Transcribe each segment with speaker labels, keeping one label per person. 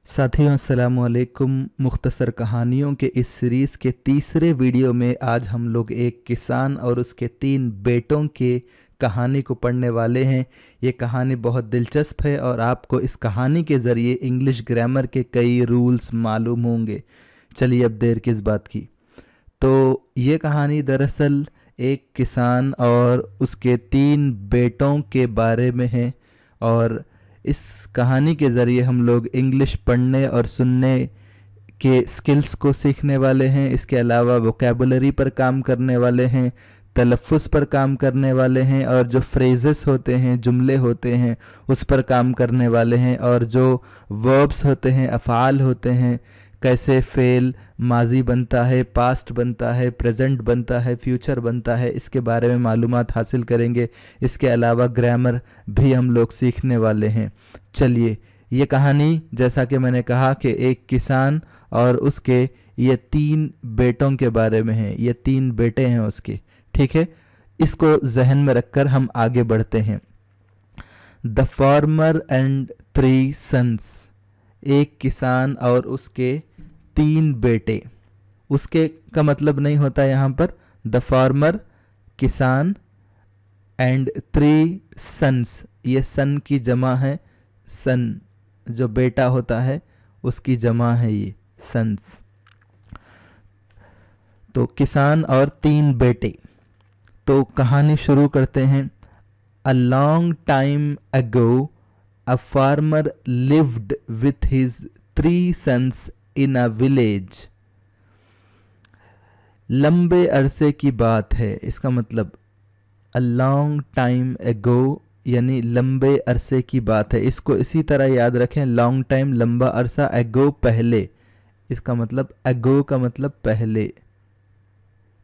Speaker 1: साथियों अस्सलामु अलैकुम। मुख्तसर कहानियों के इस सीरीज़ के तीसरे वीडियो में आज हम लोग एक किसान और उसके 3 बेटों के कहानी को पढ़ने वाले हैं। ये कहानी बहुत दिलचस्प है और आपको इस कहानी के ज़रिए इंग्लिश ग्रामर के कई रूल्स मालूम होंगे। चलिए अब देर किस बात की। तो ये कहानी दरअसल एक किसान और उसके 3 बेटों के बारे में है और इस कहानी के ज़रिए हम लोग इंग्लिश पढ़ने और सुनने के स्किल्स को सीखने वाले हैं। इसके अलावा वोकेबुलरी पर काम करने वाले हैं, तलफ़्फ़ुज़ पर काम करने वाले हैं और जो फ्रेजेस होते हैं, जुमले होते हैं, उस पर काम करने वाले हैं और जो वर्ब्स होते हैं, अफ़आल होते हैं, कैसे फ़ेल माजी बनता है, पास्ट बनता है, प्रेजेंट बनता है, फ्यूचर बनता है, इसके बारे में मालूमात हासिल करेंगे। इसके अलावा ग्रामर भी हम लोग सीखने वाले हैं। चलिए, ये कहानी जैसा कि मैंने कहा कि एक किसान और उसके ये 3 बेटों के बारे में है। ये 3 बेटे हैं उसके, ठीक है। इसको जहन में रखकर हम आगे बढ़ते हैं। The farmer and 3 sons. एक किसान और उसके 3 बेटे। उसके का मतलब नहीं होता यहाँ पर। द फार्मर किसान एंड 3 सन्स, ये सन की जमा है। सन जो बेटा होता है उसकी जमा है ये सन्स। तो किसान और 3 बेटे। तो कहानी शुरू करते हैं। A long time ago a farmer lived with his 3 sons in a village। लंबे अरसे की बात है, इसका मतलब a long time ago यानी लंबे अरसे की बात है। इसको इसी तरह याद रखें, लॉन्ग टाइम लंबा अरसा, अगो पहले, इसका मतलब अगो का मतलब पहले।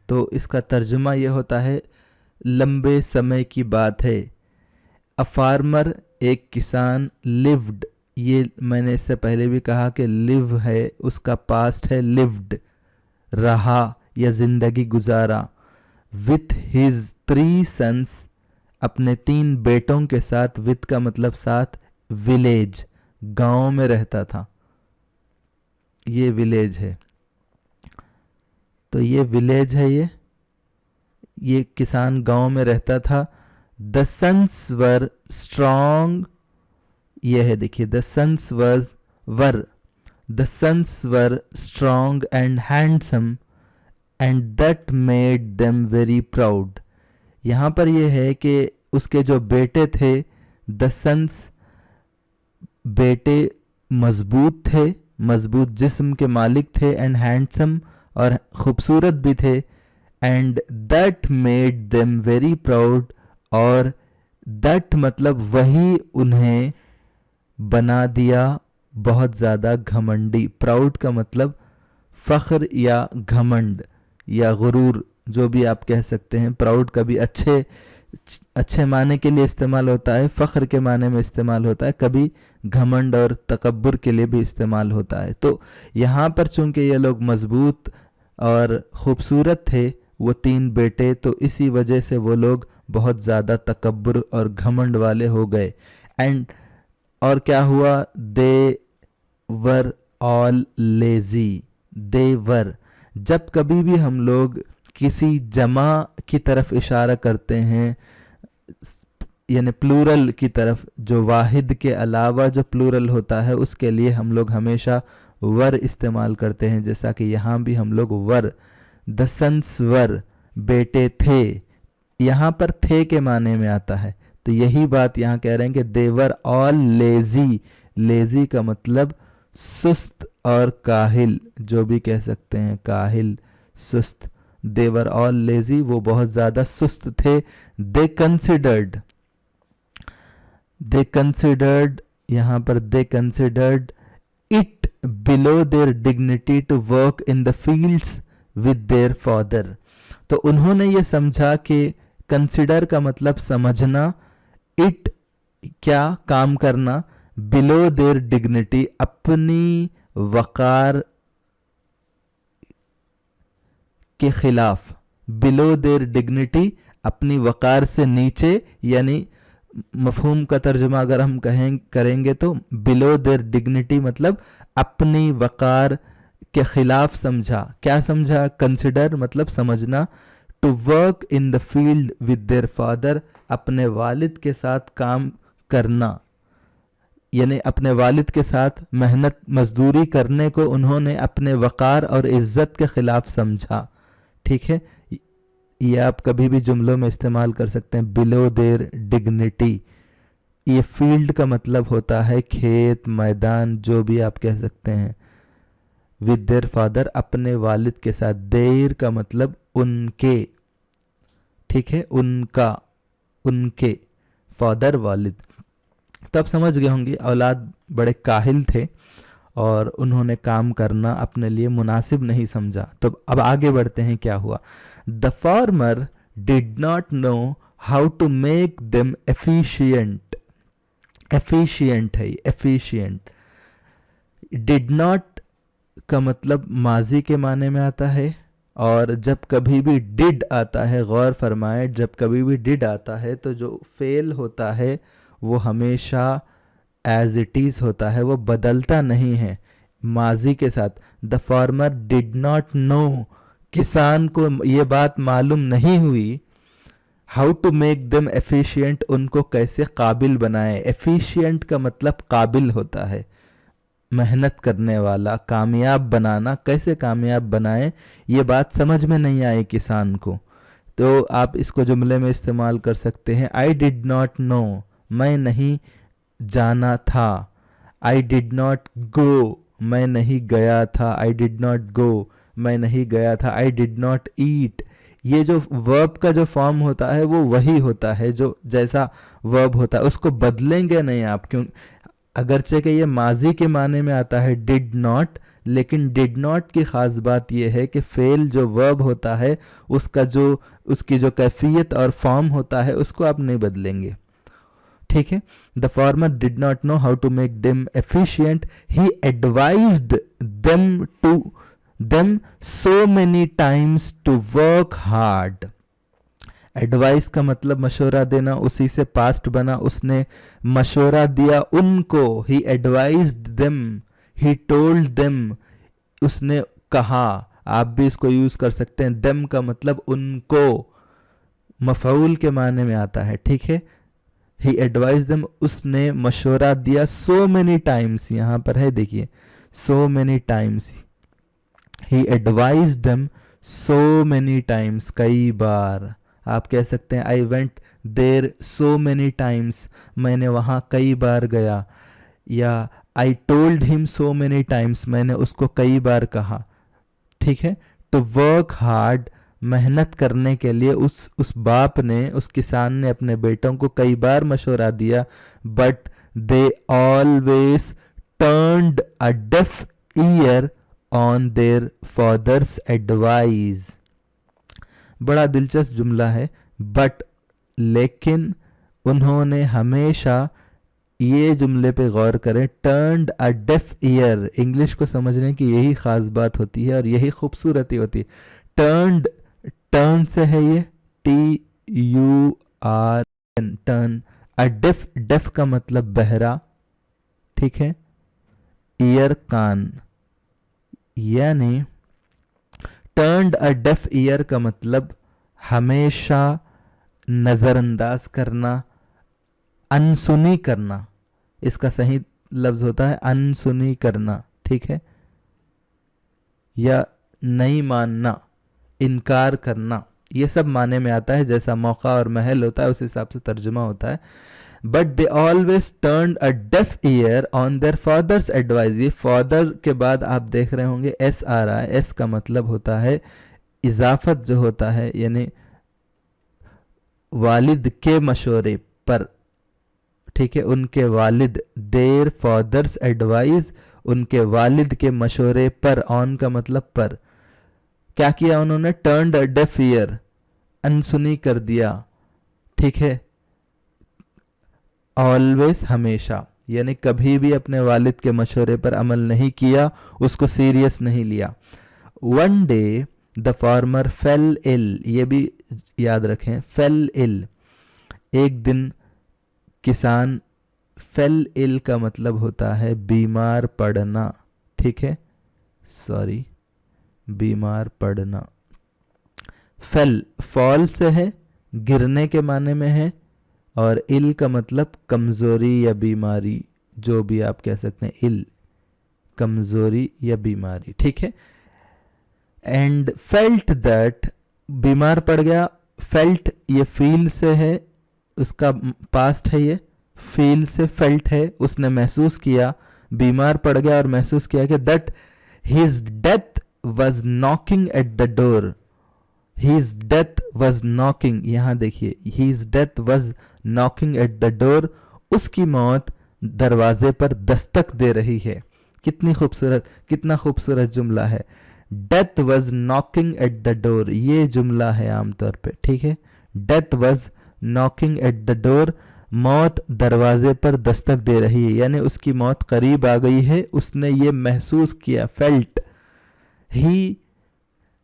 Speaker 1: तो इसका तर्जुमा यह होता है लंबे समय की बात है। अ फार्मर एक किसान, लिव्ड, ये मैंने इससे पहले भी कहा कि लिव है उसका पास्ट है लिव्ड, रहा या जिंदगी गुजारा। विथ हिज 3 सन्स, अपने 3 बेटों के साथ, विथ का मतलब साथ, विलेज, गांव में रहता था। ये विलेज है, तो ये विलेज है। ये किसान गांव में रहता था। द सन्स वर स्ट्रॉन्ग, यह है देखिए, the sons were strong and handsome and that made them very proud. यहाँ पर यह है कि उसके जो बेटे थे, द सन्स, बेटे मजबूत थे, मजबूत जिस्म के मालिक थे, एंड हैंडसम और खूबसूरत भी थे, and that made them very proud, और दैट मतलब वही उन्हें बना दिया बहुत ज़्यादा घमंडी। प्राउड का मतलब फ़ख्र या घमंड या गुरूर, जो भी आप कह सकते हैं। प्राउड कभी अच्छे माने के लिए इस्तेमाल होता है, फ़ख्र के माने में इस्तेमाल होता है, कभी घमंड और तकब्बुर के लिए भी इस्तेमाल होता है। तो यहाँ पर चूंकि ये लोग मजबूत और ख़ूबसूरत थे, वो 3 बेटे, तो इसी वजह से वो लोग बहुत ज़्यादा तकब्बुर और घमंड वाले हो गए। एंड और क्या हुआ, दे वर ऑल लेजी। दे वर, जब कभी भी हम लोग किसी जमा की तरफ इशारा करते हैं, यानी प्लूरल की तरफ, जो वाहिद के अलावा जो प्लूरल होता है, उसके लिए हम लोग हमेशा वर इस्तेमाल करते हैं। जैसा कि यहाँ भी हम लोग वर, द सन्स वर, बेटे थे, यहाँ पर थे के माने में आता है। तो यही बात यहाँ कह रहे हैं कि देवर ऑल लेजी। लेजी का मतलब सुस्त और काहिल, जो भी कह सकते हैं, काहिल, सुस्त। देवर ऑल लेजी, वो बहुत ज़्यादा सुस्त थे। दे कंसिडर्ड, यहाँ पर they considered it below their dignity to work in the fields with their father. तो उन्होंने ये समझा कि कंसिडर का मतलब समझना, इट क्या काम करना, बिलो देयर डिग्निटी अपनी वकार के खिलाफ, बिलो देयर डिग्निटी अपनी वकार से नीचे, यानी मफहूम का तर्जुमा अगर हम करेंगे तो बिलो देयर डिग्निटी मतलब अपनी वकार के खिलाफ समझा। क्या समझा? कंसिडर मतलब समझना। To work in the field with their father, अपने वालिद के साथ काम करना, यानी अपने वालिद के साथ मेहनत मजदूरी करने को उन्होंने अपने वकार और इज्जत के खिलाफ समझा। ठीक है, ये आप कभी भी जुमलों में इस्तेमाल कर सकते हैं, बिलो देयर डिग्निटी। ये फील्ड का मतलब होता है खेत, मैदान, जो भी आप कह सकते हैं। विद देयर फादर, अपने वालिद के साथ। देर का मतलब उनके, ठीक है, उनका, उनके, फादर वालिद। तब समझ गए होंगे औलाद बड़े काहिल थे और उन्होंने काम करना अपने लिए मुनासिब नहीं समझा। तो अब आगे बढ़ते हैं, क्या हुआ? The farmer did not know how to make them efficient. Efficient है, एफिशिएंट। डिड नॉट का मतलब माजी के माने में आता है, और जब कभी भी डिड आता है, गौर फरमाए, जब कभी भी डिड आता है तो जो फेल होता है वो हमेशा एज इट इज़ होता है, वो बदलता नहीं है माजी के साथ। The farmer did not know, किसान को ये बात मालूम नहीं हुई, how to make them efficient, उनको कैसे काबिल बनाए। एफिशिएंट का मतलब काबिल होता है, मेहनत करने वाला, कामयाब बनाना। कैसे कामयाब बनाए, ये बात समझ में नहीं आई किसान को, तो आप इसको जुमले में इस्तेमाल कर सकते हैं। आई डिड नॉट नो, मैं नहीं जाना था। आई डिड नॉट गो, मैं नहीं गया था। आई डिड नॉट गो, मैं नहीं गया था। आई डिड नॉट ईट, ये जो वर्ब का जो फॉर्म होता है वो वही होता है जो जैसा वर्ब होता है, उसको बदलेंगे नहीं आप। क्यों? अगरचे कि ये माजी के माने में आता है डिड नॉट, लेकिन डिड नॉट की ख़ास बात यह है कि फेल जो वर्ब होता है उसका जो उसकी जो कैफियत और फॉर्म होता है उसको आप नहीं बदलेंगे। ठीक है, the farmer did not know how to make them efficient, he advised them to them so many times to work hard. Advice का मतलब मशवरा देना, उसी से पास्ट बना, उसने मशवरा दिया उनको। He advised them, he told them, उसने कहा। आप भी इसको यूज कर सकते हैं। देम का मतलब उनको, मफऊल के माने में आता है। ठीक है, ही एडवाइज देम, उसने मशवरा दिया। सो मेनी टाइम्स यहाँ पर है, देखिए, so many times. He advise them so many times, कई बार। आप कह सकते हैं I went there so many times, मैंने वहाँ कई बार गया। या I told him so many times, मैंने उसको कई बार कहा। ठीक है, टू वर्क हार्ड, मेहनत करने के लिए उस बाप ने, उस किसान ने अपने बेटों को कई बार मशवरा दिया। But they always turned a deaf ear on their father's advice. बड़ा दिलचस्प जुमला है। बट, लेकिन, उन्होंने हमेशा, ये जुमले पे गौर करें, turned a deaf year. English को समझने की यही खास बात होती है और यही खूबसूरती होती है। टर्न्ड, टर्न से है ये, TURN, turn. A def, def का मतलब बहरा, ठीक है, ईयर कान, यानी टर्न्ड अ डेफ ईयर का मतलब हमेशा नज़रअंदाज करना, अनसुनी करना। इसका सही लफ्ज़ होता है अनसुनी करना। ठीक है, या नहीं मानना, इनकार करना, ये सब माने में आता है। जैसा मौका और महल होता है उस हिसाब से तर्जुमा होता है। But they always turn a deaf ear on their father's advice. ये फादर के बाद आप देख रहे होंगे एस आ रहा है। एस का मतलब होता है इजाफत जो होता है, यानी वालिद के मशवरे पर। ठीक है, उनके वालिद, देयर फादर्स एडवाइस, उनके वालिद के मशवरे पर। ऑन का मतलब पर। क्या किया उन्होंने? टर्न्ड अ डेफ ईयर, अनसुनी कर दिया। ठीक है, ऑलवेज, हमेशा, यानी कभी भी अपने वालिद के मशवरे पर अमल नहीं किया, उसको सीरियस नहीं लिया। One day the farmer fell ill, ये भी याद रखें, फेल इल, एक दिन किसान, फेल इल का मतलब होता है बीमार पड़ना। ठीक है, सॉरी, बीमार पड़ना। फेल फॉल से है, गिरने के माने में है, और इल का मतलब कमजोरी या बीमारी, जो भी आप कह सकते हैं, इल कमजोरी या बीमारी, ठीक है। एंड फेल्ट दैट, बीमार पड़ गया, फेल्ट ये फील से है, उसका पास्ट है, ये फील से फेल्ट है, उसने महसूस किया, बीमार पड़ गया और महसूस किया कि that his death was knocking at the door, his death was knocking, यहां देखिए, his death was knocking at the door, उसकी मौत दरवाजे पर दस्तक दे रही है। कितनी खूबसूरत, कितना खूबसूरत जुमला है। Death was knocking at the door, ये जुमला है आमतौर पे, ठीक है। Death was knocking at the door, मौत दरवाजे पर दस्तक दे रही है, यानी उसकी मौत करीब आ गई है, उसने ये महसूस किया, felt. He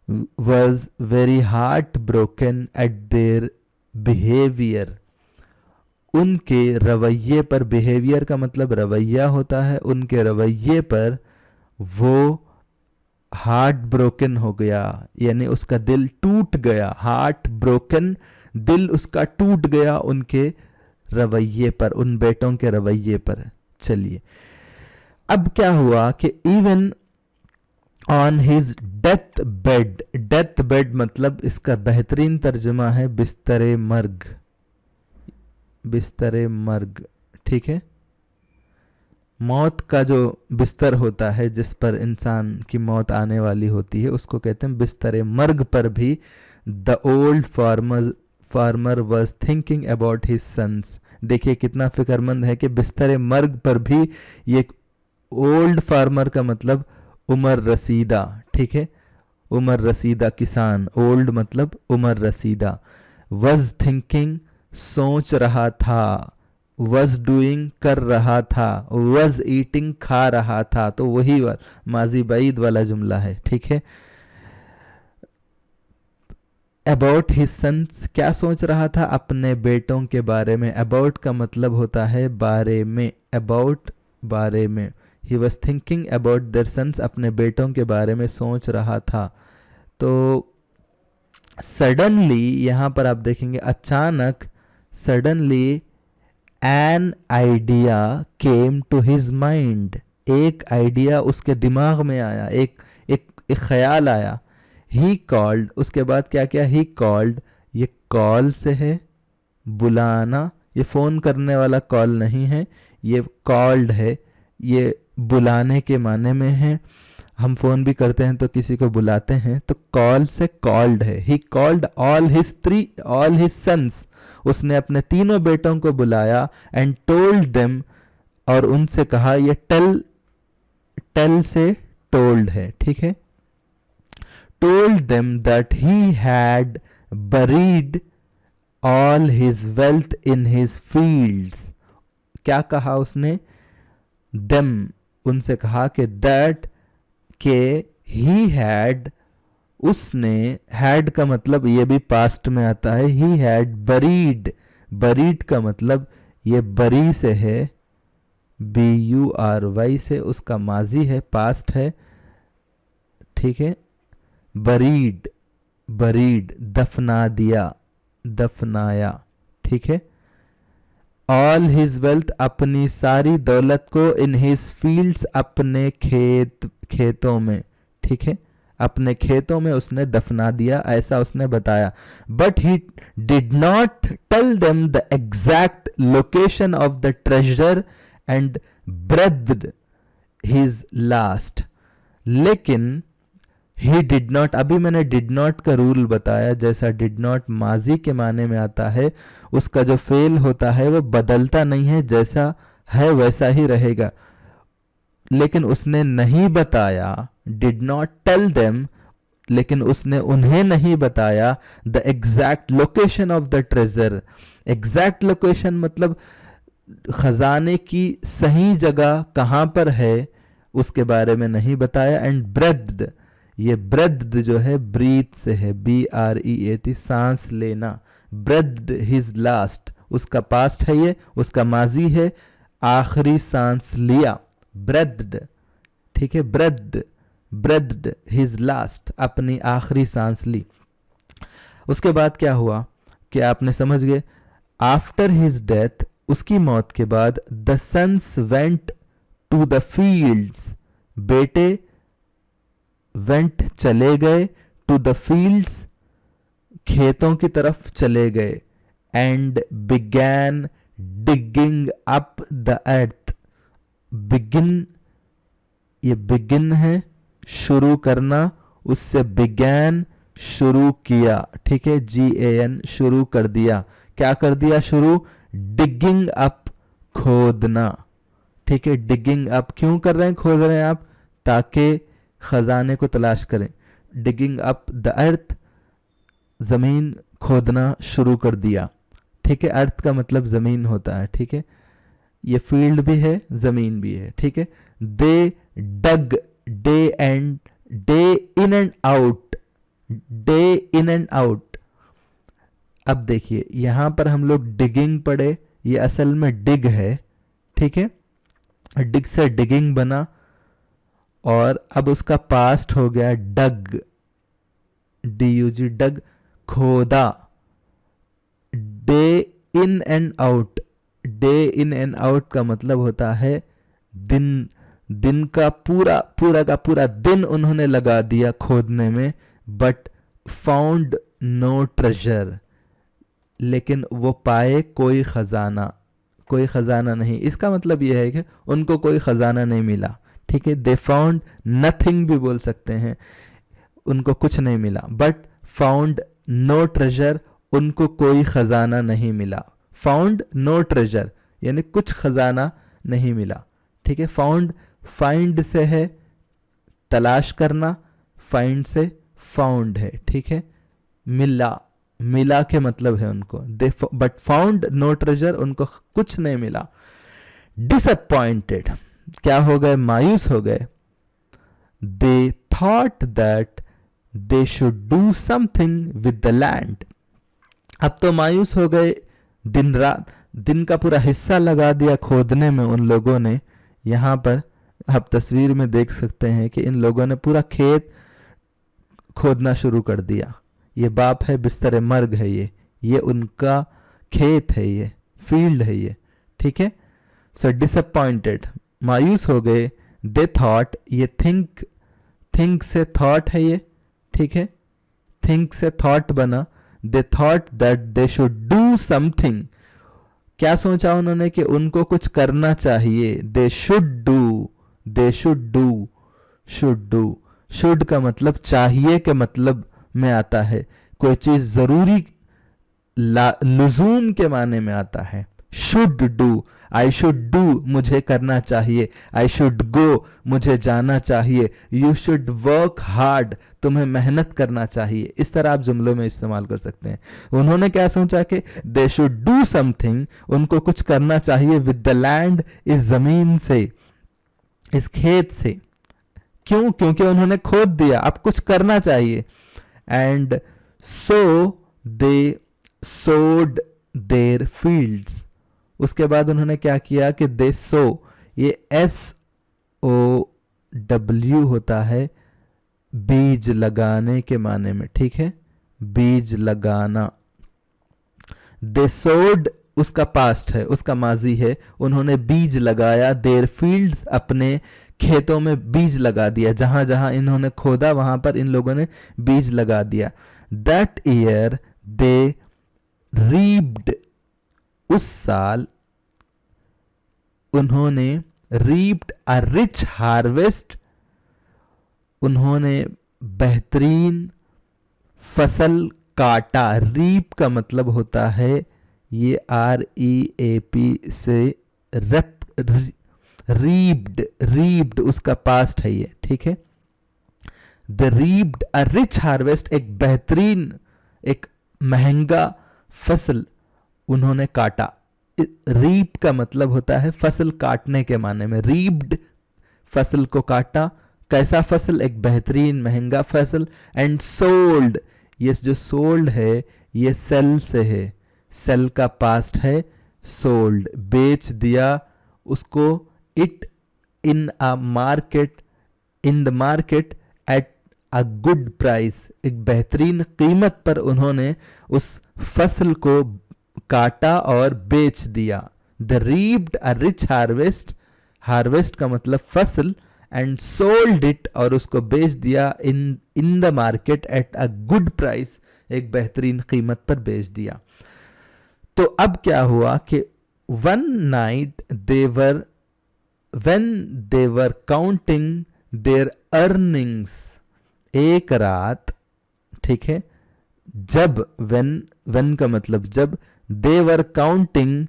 Speaker 1: was very heart broken eight their behaviour, उनके रवैये पर, बिहेवियर का मतलब रवैया होता है, उनके रवैये पर वो हार्ट ब्रोकन हो गया, यानी उसका दिल टूट गया, हार्ट ब्रोकन, दिल उसका टूट गया उनके रवैये पर, उन बेटों के रवैये पर। चलिए, अब क्या हुआ कि even on his death bed, death bed मतलब इसका बेहतरीन तर्जुमा है बिस्तरे मर्ग, बिस्तरे मर्ग, ठीक है। मौत का जो बिस्तर होता है जिस पर इंसान की मौत आने वाली होती है, उसको कहते हैं बिस्तरे मर्ग पर भी the old farmer was thinking about his sons. देखिए कितना फिक्रमंद है कि बिस्तरे मर्ग पर भी, ये ओल्ड फार्मर का मतलब उमर रसीदा, ठीक है, उमर रसीदा किसान, ओल्ड मतलब उमर रसीदा, वॉज थिंकिंग सोच रहा था, वॉज डूइंग कर रहा था, वॉज ईटिंग खा रहा था, तो वही माजी बैद वाला जुमला है, ठीक है। अबाउट हिज सन्स, क्या सोच रहा था, अपने बेटों के बारे में। अबाउट का मतलब होता है बारे में, अबाउट बारे में। He was thinking about their sons, अपने बेटों के बारे में सोच रहा था। तो सडनली, यहां पर आप देखेंगे अचानक, suddenly an idea came to his mind, एक आइडिया उसके दिमाग में आया, एक ख्याल आया। ही कॉल्ड, उसके बाद क्या किया, ही कॉल्ड, ये कॉल से है, बुलाना, ये फोन करने वाला कॉल नहीं है, ये कॉल्ड है, ये बुलाने के माने में है। हम फोन भी करते हैं तो किसी को बुलाते हैं, तो कॉल से कॉल्ड है। He called all his sons, उसने अपने तीनों बेटों को बुलाया, एंड टोल्ड देम, और उनसे कहा, ये टेल से टोल्ड है, ठीक है। Told them that he had buried all his wealth in his fields. क्या कहा उसने, देम, उनसे कहा कि दैट, के ही हैड, उसने, हैड का मतलब ये भी पास्ट में आता है, ही हैड बरीड, बरीड का मतलब ये बरी से है, BURY से, उसका माजी है, पास्ट है, ठीक है। बरीड, बरीड, दफना दिया, दफनाया, ठीक है। ऑल हिज वेल्थ, अपनी सारी दौलत को, इन हिज फील्ड्स, अपने खेतों में, ठीक है, अपने खेतों में उसने दफना दिया, ऐसा उसने बताया। But he did not tell them the exact location of the treasure and breathed his last, लेकिन ही डिड नॉट, अभी मैंने डिड नॉट का रूल बताया, जैसा डिड नॉट माजी के माने में आता है, उसका जो फेल होता है वो बदलता नहीं है, जैसा है वैसा ही रहेगा। लेकिन उसने नहीं बताया, डिड नॉट टेल देम, लेकिन उसने उन्हें नहीं बताया the exact location of the treasure. Exact location मतलब खजाने की सही जगह कहां पर है, उसके बारे में नहीं बताया। एंड ब्रेथ्ड, ये ब्रेथ्ड जो है ब्रीथ से है, BREATH, सांस लेना। ब्रेथ्ड हिज लास्ट, उसका पास्ट है ये, उसका माजी है, आखिरी सांस लिया, ब्रेथ्ड, ठीक है, ब्रेथ्ड हिज लास्ट, अपनी आखिरी सांस ली। उसके बाद क्या हुआ कि आपने समझ गए, आफ्टर हिज डेथ, उसकी मौत के बाद, the sons went to the fields, बेटे वेंट चले गए, टू द फील्ड्स खेतों की तरफ चले गए, and began digging up the earth, begin, ये बिगिन है शुरू करना, उससे बिगैन शुरू किया, ठीक है, GAN शुरू कर दिया, क्या कर दिया शुरू, डिगिंग अप खोदना, ठीक है, डिगिंग अप क्यों कर रहे हैं, खोद रहे हैं आप, ताकि खजाने को तलाश करें, डिगिंग अप द अर्थ, जमीन खोदना शुरू कर दिया, ठीक है, अर्थ का मतलब जमीन होता है, ठीक है, ये फील्ड भी है जमीन भी है, ठीक है, they dug day in and out, day in and out. अब देखिए यहां पर हम लोग डिगिंग पढ़े, ये असल में डिग है, ठीक है, डिग से डिगिंग बना, और अब उसका पास्ट हो गया डग, DUG, डग, खोदा, day in and out, day in and out का मतलब होता है दिन, दिन का पूरा का पूरा दिन उन्होंने लगा दिया खोदने में, बट फाउंड नो ट्रेजर, लेकिन वो पाए कोई खजाना नहीं, इसका मतलब यह है कि उनको कोई खजाना नहीं मिला, ठीक है, दे फाउंड नथिंग भी बोल सकते हैं, उनको कुछ नहीं मिला, बट फाउंड नो ट्रेजर, उनको कोई खजाना नहीं मिला, फाउंड नो ट्रेजर यानी कुछ खजाना नहीं मिला, ठीक है, फाउंड फाइंड से है तलाश करना, फाइंड से फाउंड है, ठीक है, मिला के मतलब है उनको, दे बट फाउंड नो ट्रेजर, उनको कुछ नहीं मिला, डिसअपॉइंटेड, क्या हो गए, मायूस हो गए, they thought that they should do something with the land, अब तो मायूस हो गए, दिन रात, दिन का पूरा हिस्सा लगा दिया खोदने में उन लोगों ने, यहां पर आप तस्वीर में देख सकते हैं कि इन लोगों ने पूरा खेत खोदना शुरू कर दिया, ये बाप है बिस्तर मर्ग है, ये उनका खेत है, ये फील्ड है ये, ठीक है, सो डिसअपॉइंटेड, मायूस हो गए, दे थॉट, ये थिंक से थॉट है ये, ठीक है, थिंक से थॉट बना, they thought that they should do something, क्या सोचा उन्होंने कि उनको कुछ करना चाहिए, दे शुड डू, शुड का मतलब चाहिए के मतलब में आता है, कोई चीज जरूरी लुजूम के माने में आता है, should do, I should do मुझे करना चाहिए, आई शुड गो मुझे जाना चाहिए, यू शुड वर्क हार्ड तुम्हें मेहनत करना चाहिए, इस तरह आप जुमलों में इस्तेमाल कर सकते हैं। उन्होंने क्या सोचा कि दे शुड डू समथिंग, उनको कुछ करना चाहिए विद द लैंड, इस जमीन से, इस खेत से, क्यों, क्योंकि उन्होंने खोद दिया, अब कुछ करना चाहिए, एंड सो दे सोड देयर फील्ड्स, उसके बाद उन्होंने क्या किया कि दे सो, ये SOW होता है बीज लगाने के माने में, ठीक है, बीज लगाना, दे सोड उसका पास्ट है, उसका माजी है, उन्होंने बीज लगाया, देयर फील्ड्स अपने खेतों में बीज लगा दिया, जहां जहां इन्होंने खोदा वहां पर इन लोगों ने बीज लगा दिया, दैट ईयर दे रीप्ड, उस साल उन्होंने रीप्ड अ रिच हार्वेस्ट, उन्होंने बेहतरीन फसल काटा, रीप का मतलब होता है ये REAP से रीप्ड उसका पास्ट है ये, ठीक है, the reaped a rich harvest, एक बेहतरीन एक महंगा फसल उन्होंने काटा, रीप का मतलब होता है फसल काटने के माने में, रीप्ड फसल को काटा, कैसा फसल, एक बेहतरीन महंगा फसल, एंड सोल्ड, ये जो सोल्ड है ये सेल से है, सेल का पास्ट है सोल्ड, बेच दिया उसको, it in a market in the market at a good price, एक बेहतरीन कीमत पर उन्होंने उस फसल को काटा और बेच दिया। They reaped a rich harvest, harvest का मतलब फसल, एंड सोल्ड इट, और उसको बेच दिया in the market at a good price, एक बेहतरीन कीमत पर बेच दिया। तो अब क्या हुआ कि one night when they were counting there earnings, एक रात, ठीक है, जब व्हेन का मतलब जब, दे वर काउंटिंग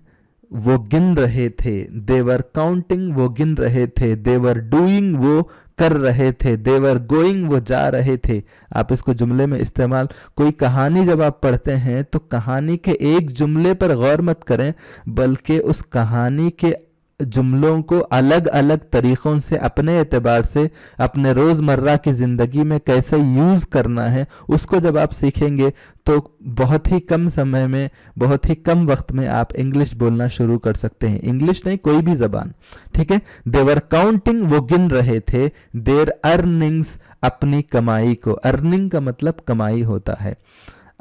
Speaker 1: वो गिन रहे थे, दे वर काउंटिंग वो गिन रहे थे, दे वर डूइंग वो कर रहे थे, दे वर गोइंग वो जा रहे थे। आप इसको जुमले में इस्तेमाल, कोई कहानी जब आप पढ़ते हैं तो कहानी के एक जुमले पर गौर मत करें, बल्कि उस कहानी के जुमलों को अलग अलग तरीक़ों से अपने एतबार से अपने रोज़मर्रा की ज़िंदगी में कैसे यूज़ करना है, उसको जब आप सीखेंगे तो बहुत ही कम समय में, बहुत ही कम वक्त में आप इंग्लिश बोलना शुरू कर सकते हैं। इंग्लिश नहीं, कोई भी ज़बान, ठीक है। देवर काउंटिंग वो गिन रहे थे, देयर अर्निंग्स अपनी कमाई को, अर्निंग का मतलब कमाई होता है,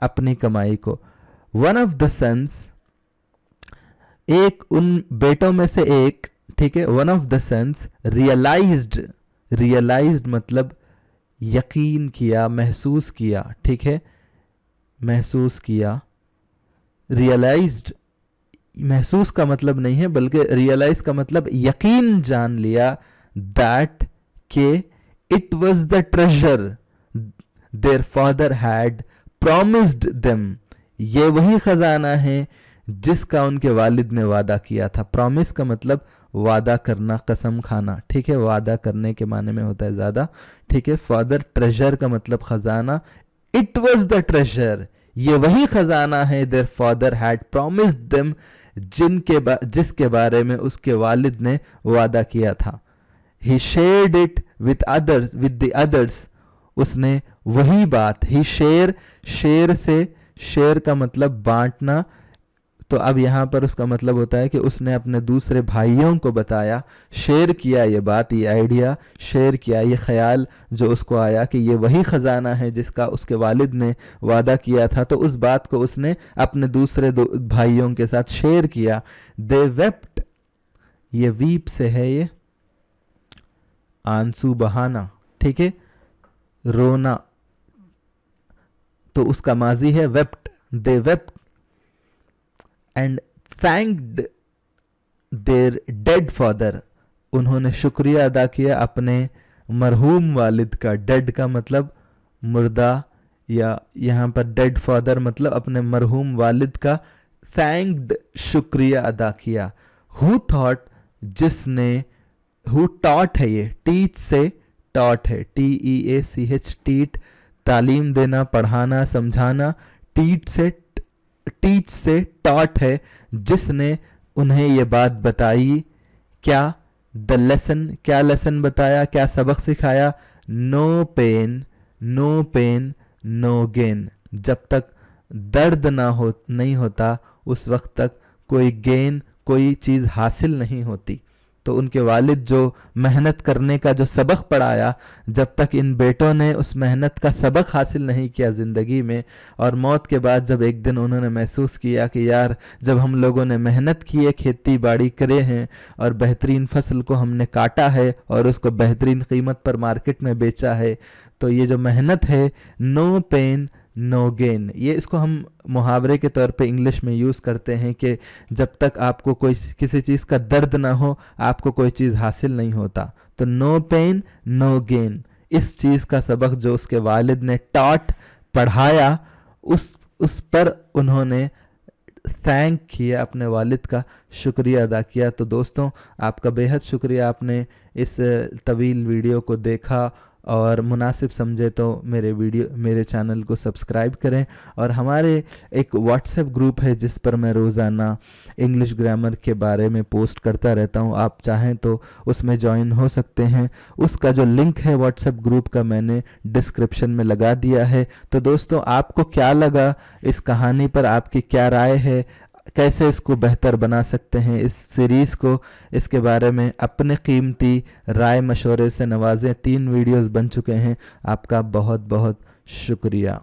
Speaker 1: अपनी कमाई को। वन ऑफ द सन्स, एक उन बेटों में से एक, ठीक है, one of the sons realised मतलब यकीन किया, महसूस किया, ठीक है, महसूस किया। रियलाइज्ड, महसूस का मतलब नहीं है बल्कि रियलाइज का मतलब यकीन जान लिया, दैट के it was the treasure there father had promised them, ये वही खजाना है जिसका उनके वालिद ने वादा किया था। प्रॉमिस का मतलब वादा करना, कसम खाना, ठीक है, वादा करने के माने में होता है ज्यादा, ठीक है। फादर, ट्रेजर का मतलब खजाना, इट वॉज द ट्रेजर, ये वही खजाना है, their father had promised them, जिसके बारे में उसके वालिद ने वादा किया था। He shared it with the others, उसने वही बात, ही शेयर से, शेयर का मतलब बांटना, तो अब यहाँ पर उसका मतलब होता है कि उसने अपने दूसरे भाइयों को बताया, शेयर किया, ये बात, ये आइडिया शेयर किया, ये ख्याल जो उसको आया कि ये वही ख़जाना है जिसका उसके वालिद ने वादा किया था, तो उस बात को उसने अपने दूसरे भाइयों के साथ शेयर किया। दे वेप्ट, ये वीप से है, ये आंसू बहाना, ठीक है, रोना, तो उसका माजी है wept. They wept and thanked their dead father, उन्होंने शुक्रिया अदा किया अपने मरहूम वालिद का। डेड का मतलब मुर्दा, या यहाँ पर डेड फादर मतलब अपने मरहूम वालिद का। थैंक्ड शुक्रिया अदा किया। हु थॉट, जिसने, हु टॉट है, ये टीच से टॉट है, TEACH, टीट तालीम देना, पढ़ाना, समझाना, टीच से टॉट है, जिसने उन्हें ये बात बताई। क्या? द लेसन, क्या लेसन बताया, क्या सबक सिखाया? नो पेन नो गेन, जब तक दर्द नहीं होता उस वक्त तक कोई गेन, कोई चीज़ हासिल नहीं होती। तो उनके वालिद जो मेहनत करने का जो सबक पढ़ाया, जब तक इन बेटों ने उस मेहनत का सबक हासिल नहीं किया ज़िंदगी में, और मौत के बाद जब एक दिन उन्होंने महसूस किया कि यार जब हम लोगों ने मेहनत की है, खेती बाड़ी करे हैं और बेहतरीन फसल को हमने काटा है और उसको बेहतरीन कीमत पर मार्केट में बेचा है, तो ये जो मेहनत है, नो पेन नो गेन, ये इसको हम मुहावरे के तौर पे इंग्लिश में यूज़ करते हैं कि जब तक आपको कोई किसी चीज़ का दर्द ना हो आपको कोई चीज़ हासिल नहीं होता। तो नो पेन नो गेन, इस चीज़ का सबक जो उसके वालिद ने टॉट, पढ़ाया, उस पर उन्होंने थैंक किया, अपने वालिद का शुक्रिया अदा किया। तो दोस्तों, आपका बेहद शुक्रिया, आपने इस तवील वीडियो को देखा और मुनासिब समझे तो मेरे चैनल को सब्सक्राइब करें। और हमारे एक व्हाट्सएप ग्रुप है जिस पर मैं रोज़ाना इंग्लिश ग्रामर के बारे में पोस्ट करता रहता हूं, आप चाहें तो उसमें ज्वाइन हो सकते हैं। उसका जो लिंक है व्हाट्सएप ग्रुप का मैंने डिस्क्रिप्शन में लगा दिया है। तो दोस्तों, आपको क्या लगा इस कहानी पर, आपकी क्या राय है, कैसे इसको बेहतर बना सकते हैं इस सीरीज़ को, इसके बारे में अपने कीमती राय मशवरे से नवाजें। 3 वीडियोस बन चुके हैं। आपका बहुत बहुत शुक्रिया।